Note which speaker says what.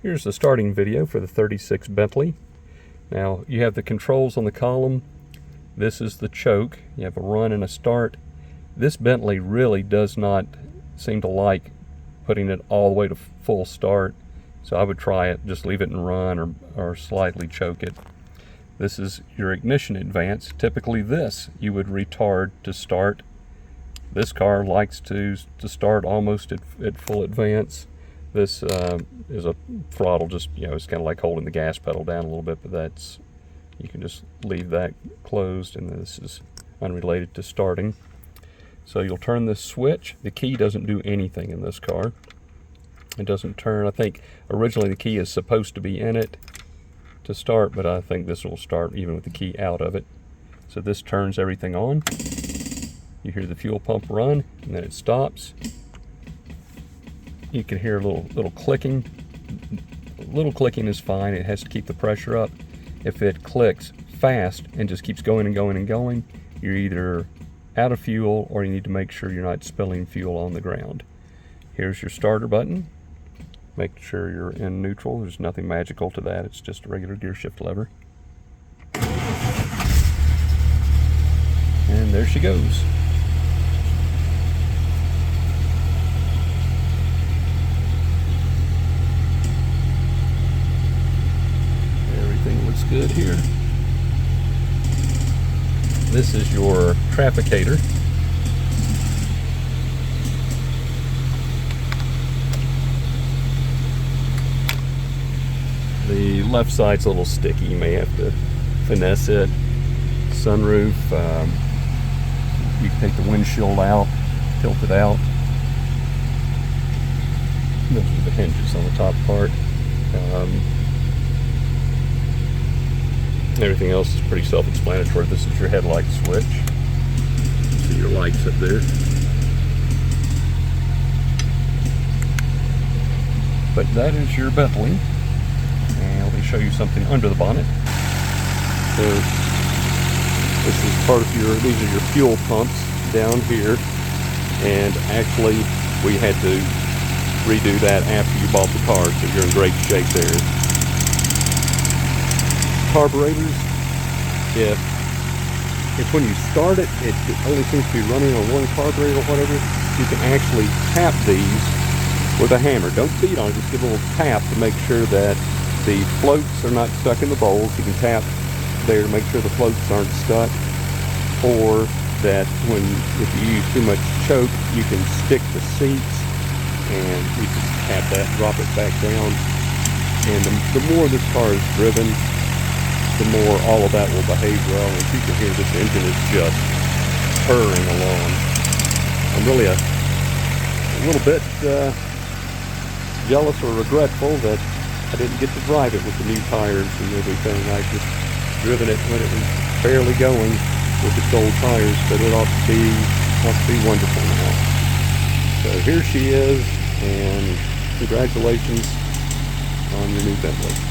Speaker 1: Here's the starting video for the 36 Bentley. Now you have the controls on the column. This is the choke. You have a run and a start. This Bentley really does not seem to like putting it all the way to full start. So I would try it, just leave it in run or slightly choke it. This is your ignition advance. Typically this you would retard to start. This car likes to start almost at full advance. This is a throttle, just, it's kind of like holding the gas pedal down a little bit, but you can just leave that closed, and this is unrelated to starting. So you'll turn this switch. The key doesn't do anything in this car. It doesn't turn. I think originally the key is supposed to be in it to start, but I think this will start even with the key out of it. So this turns everything on. You hear the fuel pump run, and then it stops. You can hear a little clicking. A little clicking is fine. It has to keep the pressure up. If it clicks fast and just keeps going and going and going, you're either out of fuel or you need to make sure you're not spilling fuel on the ground. Here's your starter button. Make sure you're in neutral. There's nothing magical to that. It's just a regular gear shift lever. And there she goes. Looks good here. This is your trafficator. The left side's a little sticky. You may have to finesse it. Sunroof. You can take the windshield out, tilt it out. Those are the hinges on the top part. Everything else is pretty self-explanatory. This is your headlight switch. You see your lights up there. But that is your Bentley. And let me show you something under the bonnet. So this is part of these are your fuel pumps down here. And actually we had to redo that after you bought the car, so you're in great shape there. Carburetors, if when you start it, it only seems to be running on one carburetor or whatever, you can actually tap these with a hammer. Don't beat on it, just give a little tap to make sure that the floats are not stuck in the bowls. You can tap there to make sure the floats aren't stuck, or that if you use too much choke, you can stick the seats and you can tap that, drop it back down. And the more this car is driven, the more all of that will behave well. As you can hear, this engine is just purring along. I'm really a little bit jealous or regretful that I didn't get to drive it with the new tires and everything. I just driven it when it was barely going with its old tires, but it ought to be wonderful now. So here she is, and congratulations on your new Bentley.